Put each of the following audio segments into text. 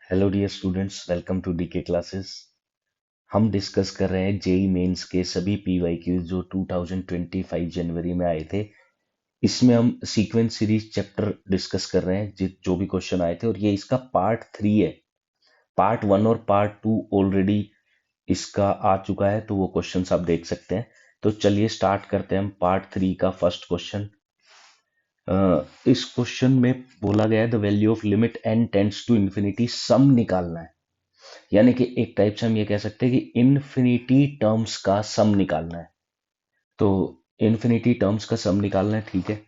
Hello dear students, welcome to DK classes. हम discuss कर रहे हैं जेई मेंस के सभी पीवाईक्यूज जो 2025 जनवरी में आए थे। इसमें हम सीक्वेंस सीरीज चैप्टर डिस्कस कर रहे हैं जो भी क्वेश्चन आए थे, और ये इसका पार्ट 3 है। पार्ट 1 और पार्ट 2 ऑलरेडी इसका आ चुका है, तो वो क्वेश्चंस आप देख सकते हैं। तो चलिए स्टार्ट करते हैं हम पार्ट 3 का फर्स्ट क्वेश्चन। इस क्वेश्चन में बोला गया है the value of limit n tends to infinity sum निकालना है। यानी कि एक टाइप से हम ये कह सकते हैं कि इन्फिनिटी टर्म्स का सम निकालना है। तो इन्फिनिटी टर्म्स का सम निकालना है, ठीक है।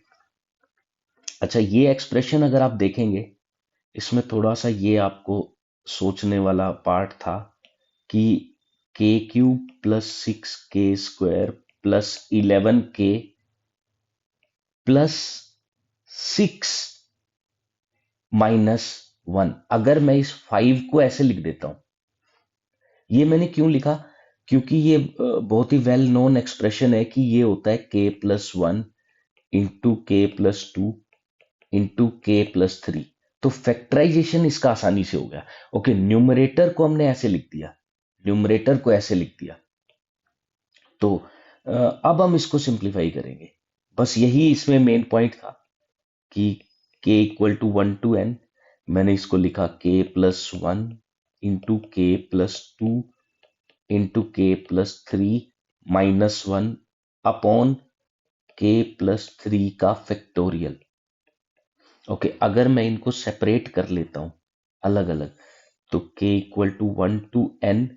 अच्छा, ये एक्सप्रेशन अगर आप देखेंगे, इसमें थोड़ा सा ये आपको सोचने वाला पार्ट था कि k³ + 6k² +11k +6 - 1, अगर मैं इस 5 को ऐसे लिख देता हूं। ये मैंने क्यों लिखा? क्योंकि ये बहुत ही वेल नोन एक्सप्रेशन है कि ये होता है k+1 into k+2 into k+3। तो फैक्टराइजेशन इसका आसानी से हो गया। ओके, न्यूमरेटर को हमने ऐसे लिख दिया, न्यूमरेटर को ऐसे लिख दिया। तो अब हम इसको सिंप्लीफाई करेंगे। बस यही इसमें मेन पॉइंट था कि k = 1 to n, मैंने इसको लिखा k+1 into k+2 into k+3 -1 upon k+3 का फैक्टोरियल। ओके, अगर मैं इनको सेपरेट कर लेता हूं अलग अलग, तो k = 1 to n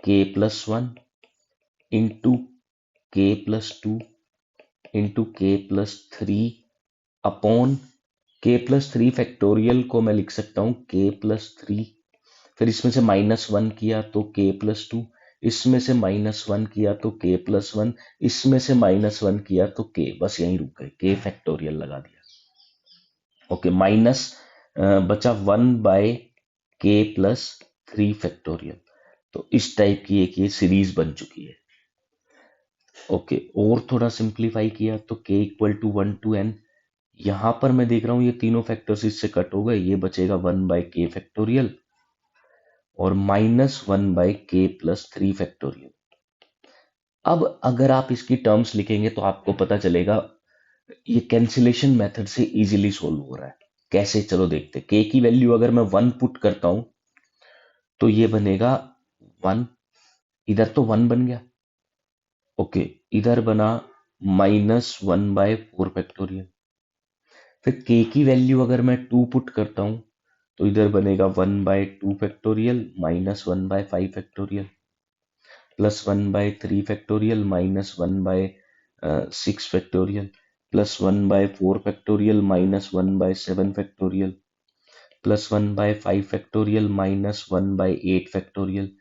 k+1 into k+2 into k+3 upon k+3 factorial को मैं लिख सकता हूं k+3, फिर इसमें से -1 किया तो k+2, इसमें से -1 किया तो k+1, इसमें से -1 किया तो k। बस यहीं रुक गए, k फैक्टोरियल लगा दिया। ओके, माइनस बचा 1/k+3 फैक्टोरियल। तो इस टाइप की एक ये सीरीज बन चुकी है। ओके, और थोड़ा सिंप्लीफाई किया तो k = 1 to n। यहां पर मैं देख रहा हूं ये तीनों फैक्टर्स इससे कट हो गए, ये बचेगा 1/k फैक्टोरियल और -1/k+3 फैक्टोरियल। अब अगर आप इसकी टर्म्स लिखेंगे तो आपको पता चलेगा ये कैंसिलेशन मेथड से इजीली सोल्व हो रहा है। कैसे, चलो देखते। k की वैल्यू अगर मैं 1 पुट करता हूं तो ये बनेगा 1, इधर तो 1 बन गया। ओके, इधर बना -1/4 फैक्टोरियल। फिर k की वैल्यू अगर मैं 2 पुट करता हूं तो इधर बनेगा 1/2 factorial -1/5 factorial plus 1/3 factorial -1/6 factorial plus 1/4 factorial -1/7 factorial plus 1/5 factorial -1/8 factorial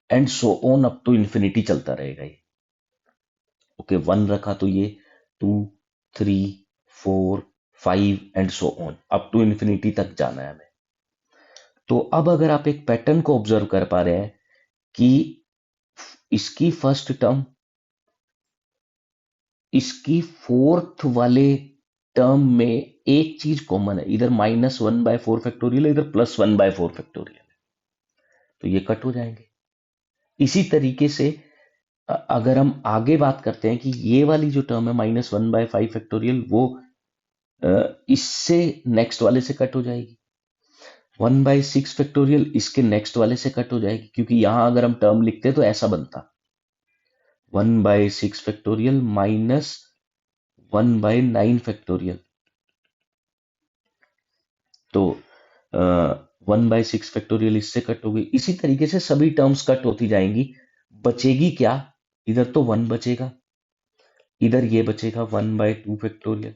and so on up to infinity चलता रहेगा ये। ओके, 1 रखा तो ये 2, 3, 4, 5 and so on up to infinity तक जाना है हमें। तो अब अगर आप एक पैटर्न को ऑब्जर्व कर पा रहे हैं कि इसकी फर्स्ट टर्म इसकी फोर्थ वाले टर्म में एक चीज कॉमन है, इधर -1/4 फैक्टोरियल है, इधर +1/4 फैक्टोरियल है, तो ये कट हो जाएंगे। इसी तरीके से अगर हम आगे बात करते हैं कि ये वाली जो टर्म है -1/5 फैक्टोरियल, वो इससे नेक्स्ट वाले से कट हो जाएगी। 1/6 फैक्टोरियल इसके नेक्स्ट वाले से कट हो जाएगी, क्योंकि यहां अगर हम टर्म लिखते तो ऐसा बनता 1/6 फैक्टोरियल -1/9 फैक्टोरियल। तो 1/6 फैक्टोरियल इससे कट हो गई। इसी तरीके से सभी टर्म्स कट होती जाएंगी। बचेगी क्या? इधर तो 1 बचेगा, इधर ये बचेगा 1/2 फैक्टोरियल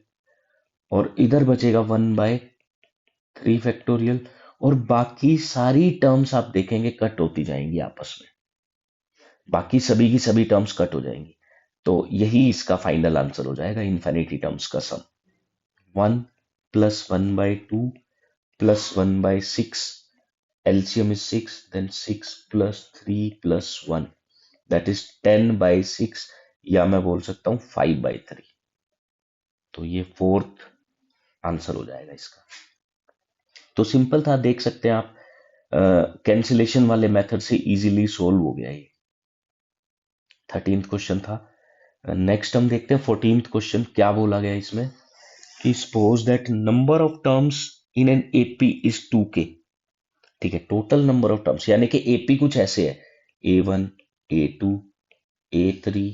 और इधर बचेगा 1/3 फैक्टोरियल, और बाकी सारी टर्म्स आप देखेंगे कट होती जाएंगी आपस में। बाकी सभी की सभी टर्म्स कट हो जाएंगी। तो यही इसका फाइनल आंसर हो जाएगा, इन्फिनिटी टर्म्स का सम। 1 + 1/2 + 1/6, LCM is 6, then 6 + 3 + 1, that is 10/6, या मैं बोल सकता हूं 5/3। तो ये फोर्थ आंसर हो जाएगा इसका। तो सिंपल था, देख सकते हैं आप कैंसिलेशन वाले मेथड से इजीली सोल्व हो गया ये। 13th क्वेश्चन था। नेक्स्ट हम देखते हैं 14th क्वेश्चन क्या बोला गया इसमें कि suppose that number of terms in an AP is 2k। ठीक है, टोटल नंबर ऑफ टर्म्स यानी कि एपी कुछ ऐसे है A1 A2 A3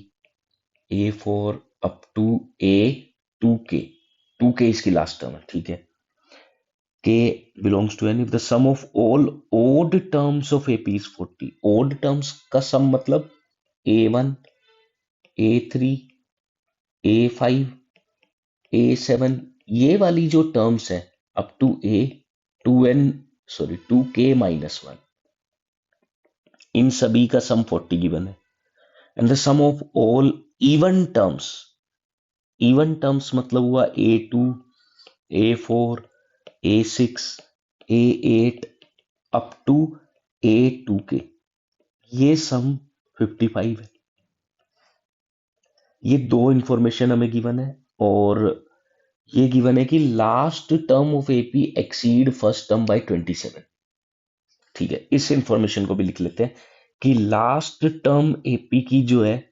A4 up to A2k। 2k इसकी लास्ट टर्म है। ठीक है, k belongs to n if the sum of all odd terms of AP is 40। odd terms का sum मतलब A1 A3 A5 A7 ये वाली जो terms है अप टू A 2k-1 इन सभी का सम 40 गिवन है। And the sum of all even terms मतलब हुआ A2 A4 A6 A8 up to A2k, ये सम 55 है। ये दो इंफॉर्मेशन हमें गिवन है और ये गिवन है कि last term of AP exceed first term by 27। ठीक है, इस इंफॉर्मेशन को भी लिख लेते हैं कि लास्ट टर्म एपी की जो है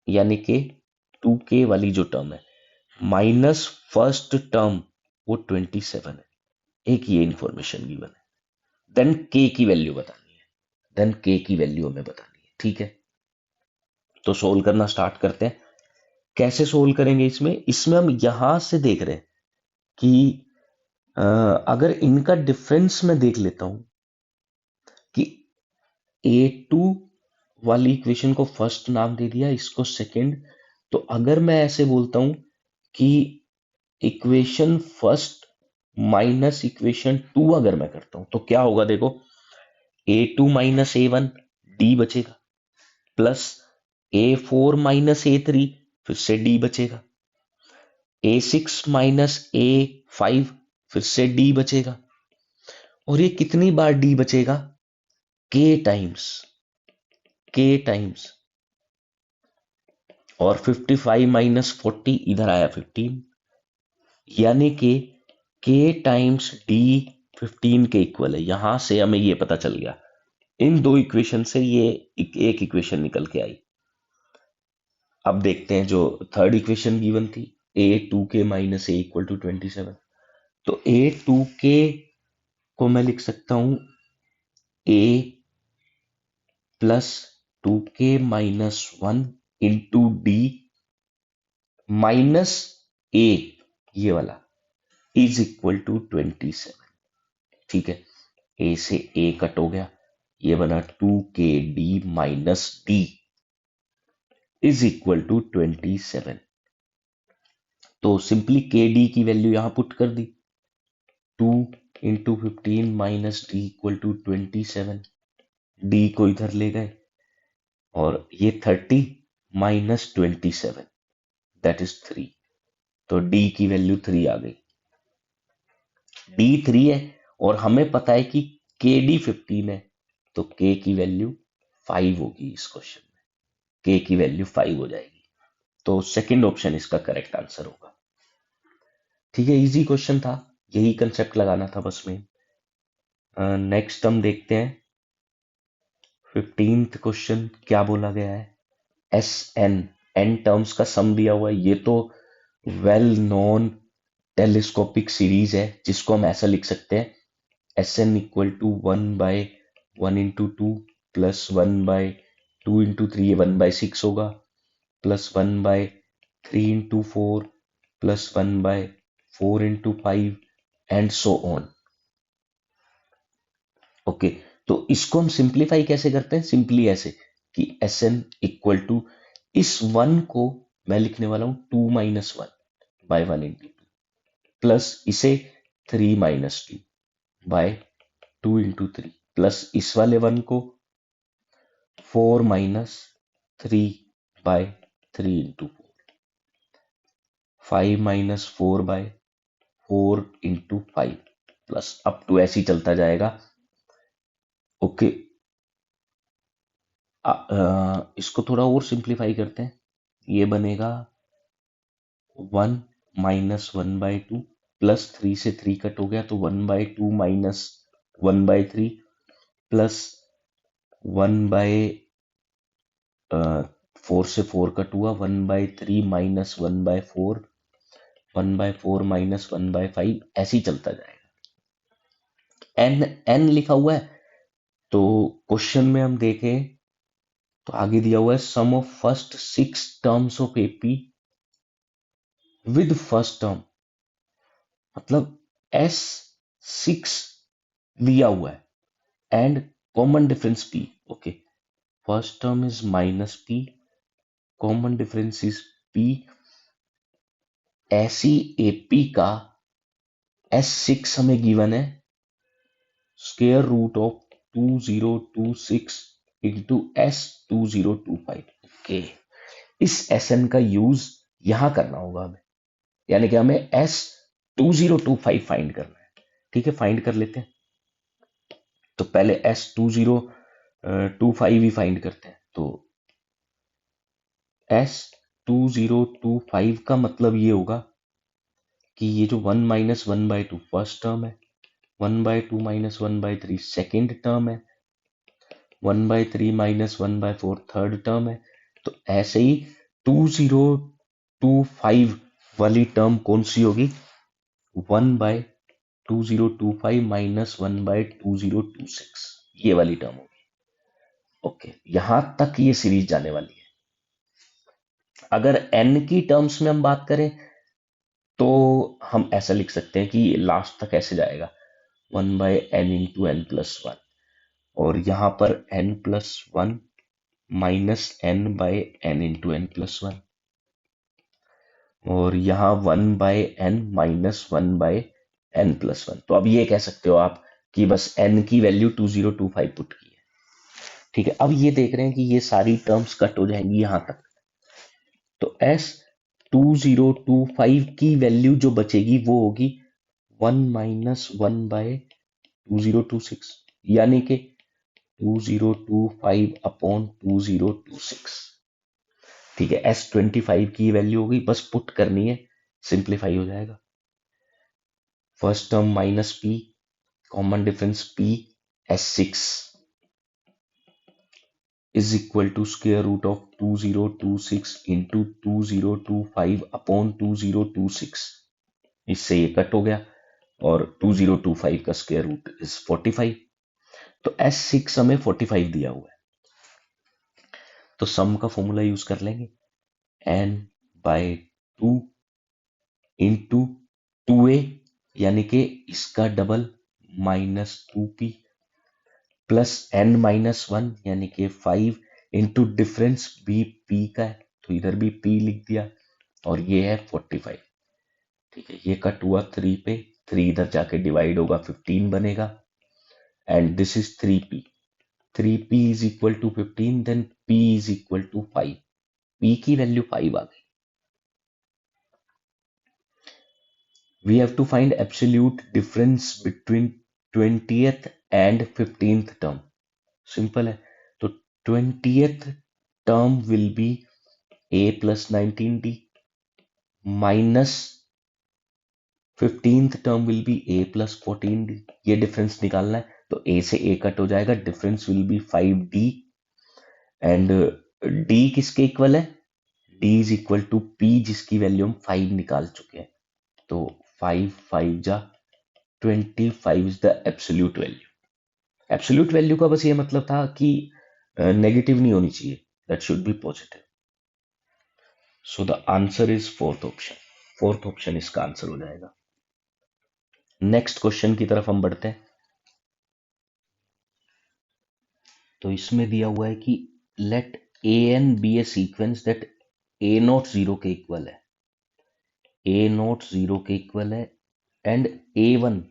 यानी कि 2k वाली जो टर्म है माइनस फर्स्ट टर्म वो 27 है। एक ये इंफॉर्मेशन गिवन है। देन k की वैल्यू बतानी है, हमें बतानी है। ठीक है, तो सोल्व करना स्टार्ट करते हैं। कैसे सोल्व करेंगे इसमें हम यहां से देख रहे हैं कि अगर इनका डिफरेंस मैं देख लेता हूं कि A2 वाली इक्वेशन को फर्स्ट नाम दे दिया, इसको सेकंड। तो अगर मैं ऐसे बोलता हूं कि इक्वेशन फर्स्ट माइनस इक्वेशन 2 अगर मैं करता हूं तो क्या होगा, देखो A2 माइनस A1 D बचेगा, प्लस A4 माइनस A3 फिर से D बचेगा, A6 माइनस A5 फिर से D बचेगा। और ये कितनी बार D बचेगा, K टाइम्स। और 55 माइनस 40 इधर आया 15, यानी कि K टाइम्स D 15 के इक्वल है। यहां से हमें ये पता चल गया, इन दो इक्वेशन से ये एक इक्वेशन निकल के आई। अब देखते हैं जो थर्ड इक्वेशन गिवन थी A2k minus A equal to 27। तो A2k को मैं लिख सकता हूं A plus 2k minus 1 into D minus A ये वाला इज इक्वल टू 27। ठीक है, A से A कट हो गया, ये बना 2kD minus D is equal to 27। तो सिंपली KD की वैल्यू यहां पुट कर दी, 2 into 15 minus D equal to 27। D को इधर ले गए और ये 30 माइनस 27 दैट इज 3। तो डी की वैल्यू 3 आ गई। डी 3 है और हमें पता है कि के डी 15 है, तो के की वैल्यू 5 होगी। इस क्वेश्चन में के की वैल्यू 5 हो जाएगी। तो सेकंड ऑप्शन इसका करेक्ट आंसर होगा। ठीक है, इजी क्वेश्चन था, यही कंसेप्ट लगाना था बस में। नेक्स्ट हम देखते हैं 15th क्वेश्चन क्या बोला गया है। एस एन टर्म्स का सम दिया हुआ है। ये तो वेल नोन टेलीस्कोपिक सीरीज है जिसको हम ऐसा लिख सकते हैं S N equal to 1/1 × 2 plus 1/2 × 3, ये 1/6 होगा, plus 1/3 × 4 plus 1/4 × 5 and so on. Okay, तो इसको हम सिंप्लीफाई कैसे करते हैं, सिंपली ऐसे कि एस एन इक्वल टू इस 1 को मैं लिखने वाला हूं 2 माइनस 1/1 × 2 प्लस इसे 3 माइनस 2/2 × 3 प्लस इस वाले 1 को 4 minus 3/3 × 4, 5 minus 4/4 × 5 plus up to ऐसे ही चलता जाएगा। ओके, इसको थोड़ा और सिंप्लीफाई करते हैं। ये बनेगा 1 माइनस 1/2 +3 से 3 कट हो गया तो 1/2 माइनस 1/3 प्लस 1/4 से 4 कट हुआ 1/3 माइनस 1/4 1/4 माइनस 1/5 ऐसे ही चलता जाएगा। एन एन लिखा हुआ है तो क्वेश्चन में हम देखें तो आगे दिया हुआ है sum of first 6 terms of AP with first term, मतलब S6 दिया हुआ है and common difference P। Okay, first term is minus P, common difference is P। ऐसी AP का S6 हमें गिवन है square root of 2026 into S2025। Okay, इस SN का यूज यहां करना होगा हमें, यानी कि हमें S2025 फाइंड करना है। ठीक है, फाइंड कर लेते हैं। तो पहले S2025 ही फाइंड करते हैं। तो S2025 का मतलब ये होगा कि ये जो 1 माइनस 1/2 फर्स्ट टर्म है, 1/2 माइनस 1/3 सेकेंड टर्म है, 1/3 माइनस 1/4 थर्ड टर्म है। तो ऐसे ही 2025 वाली टर्म कौन सी होगी? 1/2025 माइनस 1/2026, ये वाली टर्म होगी। ओके, यहां तक ये सीरीज जाने वाली है। अगर n की टर्म्स में हम बात करें तो हम ऐसा लिख सकते हैं कि लास्ट तक ऐसे जाएगा 1/n into n plus one, और यहां पर n plus one minus n/n into n plus one, और यहाँ 1/n minus 1/n plus one. तो अब ये कह सकते हो आप कि बस n की वैल्यू 2025 पुट की है। ठीक है, अब ये देख रहे हैं कि ये सारी टर्म्स कट हो जाएंगी यहां तक, तो S2025 की वैल्यू जो बचेगी वो होगी 1 माइनस 1/2026, यानी कि 2025 अपॉन 2026। ठीक है, S25 की वैल्यू होगी, बस पुट करनी है, सिंप्लीफाई हो जाएगा। First term minus P, common difference P, S6 is equal to square root of 2026 into 2025 upon 2026। इससे ये कट हो गया और 2025 का स्क्वायर रूट इज 45। तो S6 हमें 45 दिया हुआ है, तो सम का फॉर्मूला यूज कर लेंगे n/2 इंटू 2a, यानी कि इसका डबल -2p प्लस n-1 यानी कि 5 इंटू डिफरेंस भी p का है तो इधर भी p लिख दिया, और ये है 45। ठीक है, ये कट हुआ 3 पे, 3 इधर जाके डिवाइड होगा 15 बनेगा, and this is 3p। 3p is equal to 15, then p is equal to 5। p की वैल्यू 5 आ गई। We have to find absolute difference between 20th and 15th term. Simple है, तो 20th term will be a plus 19d minus 15th term will be a plus 14d। ये difference निकालना है, तो a से a कट हो जाएगा, difference will be 5d, एंड d किसके इक्वल है? d is equal to p, जिसकी वैल्यू हम 5 निकाल चुके हैं। तो 5 5 जा 25 is the absolute value. Absolute value का बस ये मतलब था कि नेगेटिव नहीं होनी चाहिए, that should be positive. So the answer is fourth option. Fourth option इसका आंसर हो जाएगा। नेक्स्ट क्वेश्चन की तरफ हम बढ़ते हैं। तो इसमें दिया हुआ है कि let A N be a sequence that A naught zero के इक्वल है, ए नॉट जीरो के इक्वल है, एंड ए वन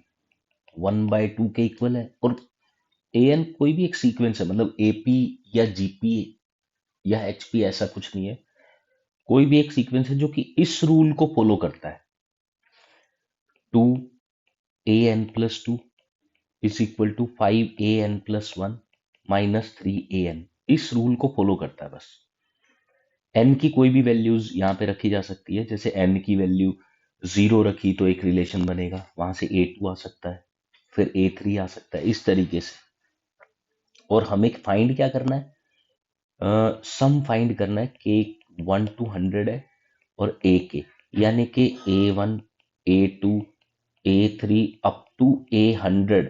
1/2 के इक्वल है, और ए एन कोई भी एक सीक्वेंस है, मतलब एपी या जीपी या एचपी ऐसा कुछ नहीं है, कोई भी एक सीक्वेंस है जो कि इस रूल को फॉलो करता है, 2an+2 is equal to 5an+1 minus 3an। इस रूल को फॉलो करता है बस। n की कोई भी वैल्यूज यहां पे रखी जा सकती है, जैसे n की वैल्यू जीरो रखी तो एक रिलेशन बनेगा, वहां से A2 आ सकता है, फिर A3 आ सकता है, इस तरीके से। और हमें फाइंड क्या करना है, सम फाइंड करना है, के 1 to 100 है और A के, यानी कि A1 A2 A3 up to A100,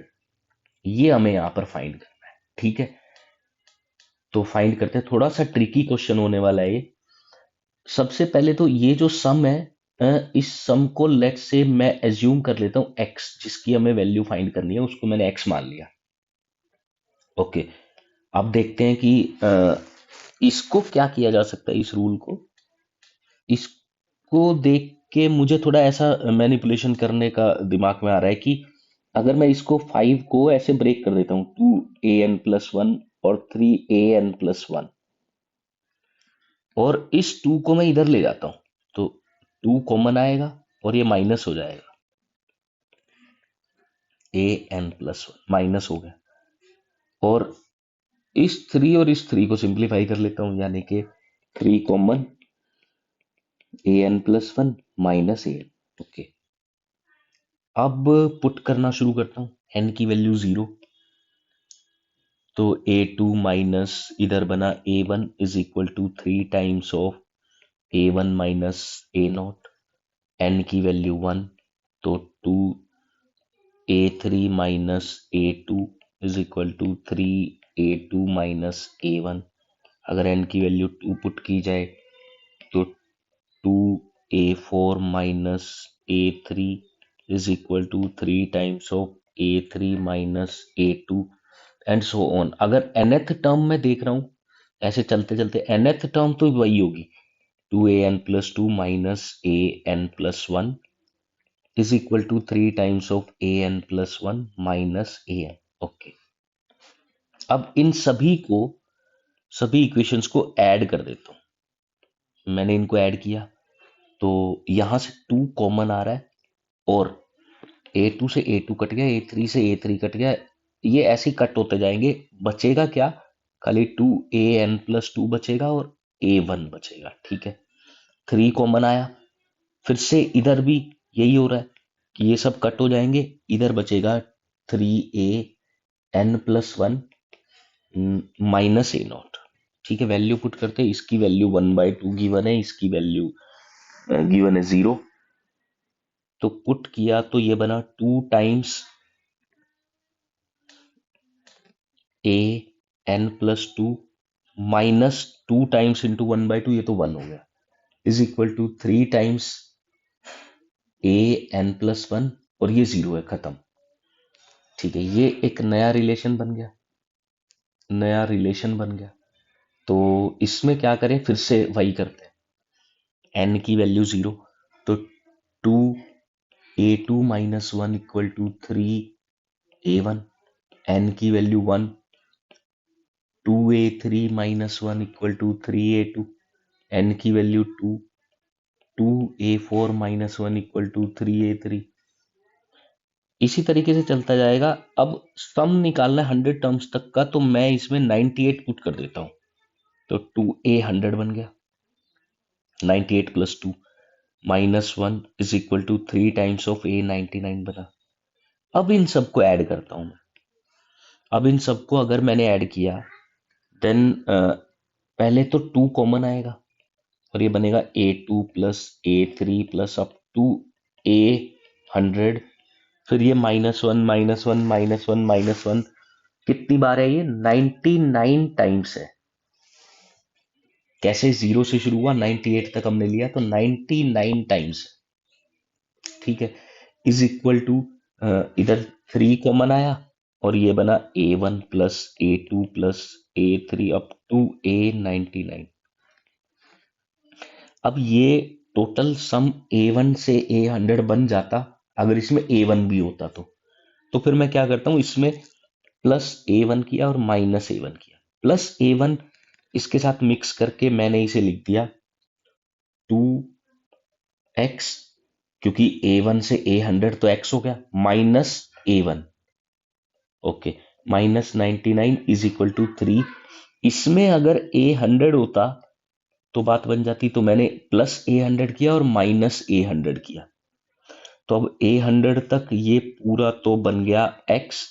ये हमें यहाँ पर फाइंड करना है। ठीक है, तो फाइंड करते हैं, थोड़ा सा ट्रिकी क्वेश्चन होने वाला है ये। सबसे पहले तो ये जो सम है, इस सम को लेट से मैं एज्यूम कर लेता हूं x, जिसकी हमें वैल्यू फाइंड करनी है उसको मैंने x मान लिया। ओके, अब देखते हैं कि इसको क्या किया जा सकता है, इस रूल को, इसको देख के मुझे थोड़ा ऐसा मैनिपुलेशन करने का दिमाग में आ रहा है कि अगर मैं इसको 5 को ऐसे ब्रेक कर देता हूं, 2an+1 और 3an+1, और इस 2 को मैं इधर ले जाता हूं, तो 2 कॉमन आएगा और ये माइनस हो जाएगा, an+1 माइनस हो गया। और इस 3 और इस 3 को सिंप्लीफाई कर लेता हूं, यानी कि 3 कॉमन, an+1 -an। ओके, अब पुट करना शुरू करता हूं, n की वैल्यू 0, तो A2 माइनस इधर बना A1 is equal to 3 times of A1 minus A0, n की वैल्यू 1, तो 2A3 minus A2 is equal to 3A2 minus A1। अगर n की वैल्यू 2 पुट की जाए तो 2A4 minus A3 is equal to 3 times of A3 minus A2 and so on. अगर nth term में देख रहा हूं, ऐसे चलते चलते nth टर्म तो वही होगी, 2an+2 minus an+1 is equal to 3 times of an+1 minus an। Okay, अब इन सभी इक्वेशंस को ऐड कर देता हूं। मैंने इनको ऐड किया तो यहां से 2 कॉमन आ रहा है, और A2 से A2 कट गया, A3 से A3 कट गया, ये ऐसे ही कट होते जाएंगे। बचेगा क्या, खाली 2an+2 बचेगा और A1 बचेगा। ठीक है, 3 कॉमन आया, फिर से इधर भी यही हो रहा है कि ये सब कट हो जाएंगे, इधर बचेगा 3an+1 माइनस A0। ठीक है, वैल्यू पुट करते हैं, इसकी वैल्यू 1/2 गिवन है, इसकी वैल्यू गिवन है 0, तो पुट किया तो ये बना 2 times an+2 minus 2 times into 1/2, ये तो 1 हो गया, is equal to 3 times an+1, और ये 0 है, खत्म। ठीक है, ये एक नया रिलेशन बन गया, नया रिलेशन बन गया। तो इसमें क्या करें, फिर से वही करते हैं, n की वैल्यू 0, तो 2a2 minus 1 equal to 3a1, n की value 1, 2a3 minus 1 equal to 3a2, n की value 2, 2a4 minus 1 equal to 3a3। इसी तरीके से चलता जाएगा। अब सम निकालना है 100 टर्म्स तक का, तो मैं इसमें 98 पुट कर देता हूं, तो 2a 100 बन गया, 98 plus 2 -1 is equal to 3 times of A99 बना। अब इन सबको ऐड करता हूं मैं। अब इन सबको अगर मैंने ऐड किया, देन पहले तो 2 कॉमन आएगा और ये बनेगा A2 plus A3 plus up to A100, फिर ये -1 -1 -1 -1, कितनी बार है ये, 99 टाइम्स है। कैसे 0 से शुरू हुआ, 98 तक हमने लिया, तो 99 टाइम्स। ठीक है, इज इक्वल टू, इधर 3 कॉमन आया और ये बना A1 plus A2 plus A3 up to A99। अब ये टोटल सम A1 से A100 बन जाता अगर इसमें A1 भी होता तो फिर मैं क्या करता हूं, इसमें प्लस A1 किया और माइनस A1 किया, प्लस A1 इसके साथ मिक्स करके मैंने इसे लिख दिया 2x, क्योंकि A1 से A100 तो x हो गया, minus A1, okay, -99 is equal to 3। इसमें अगर A100 होता तो बात बन जाती, तो मैंने प्लस A100 किया और माइनस A100 किया, तो अब A100 तक ये पूरा तो बन गया x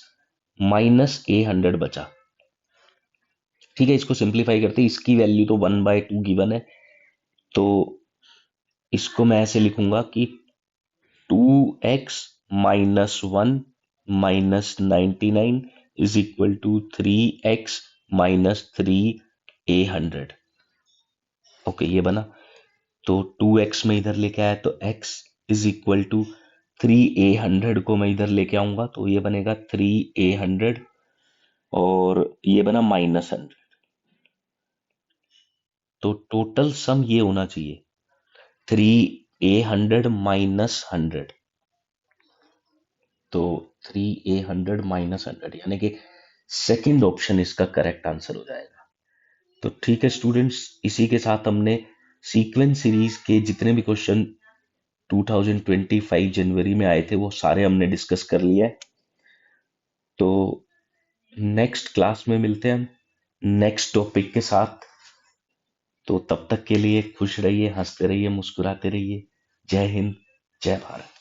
माइनस A100 बचा। ठीक है, इसको सिंप्लीफाई करते हैं, इसकी वैल्यू तो 1/2 गिवन है, तो इसको मैं ऐसे लिखूंगा कि 2x minus 1 minus 99 is equal to 3x minus 3A100। Okay, ये बना। तो 2x में इधर लेके आया तो x is equal to 3A100 को मैं इधर लेके आऊंगा तो ये बनेगा 3A100 और ये बना -100। तो टोटल सम ये होना चाहिए 3A100 माइनस 100। तो 3A100 माइनस 100 यानी कि सेकंड ऑप्शन इसका करेक्ट आंसर हो जाएगा। तो ठीक है स्टूडेंट्स, इसी के साथ हमने सीक्वेंस सीरीज के जितने भी क्वेश्चन 2025 जनवरी में आए थे वो सारे हमने डिस्कस कर लिए हैं। तो नेक्स्ट क्लास में मिलते हैं हम नेक्स्ट टॉपिक के साथ। तो तब तक के लिए खुश रहिए, हंसते रहिए, मुस्कुराते रहिए। जय हिंद, जय भारत।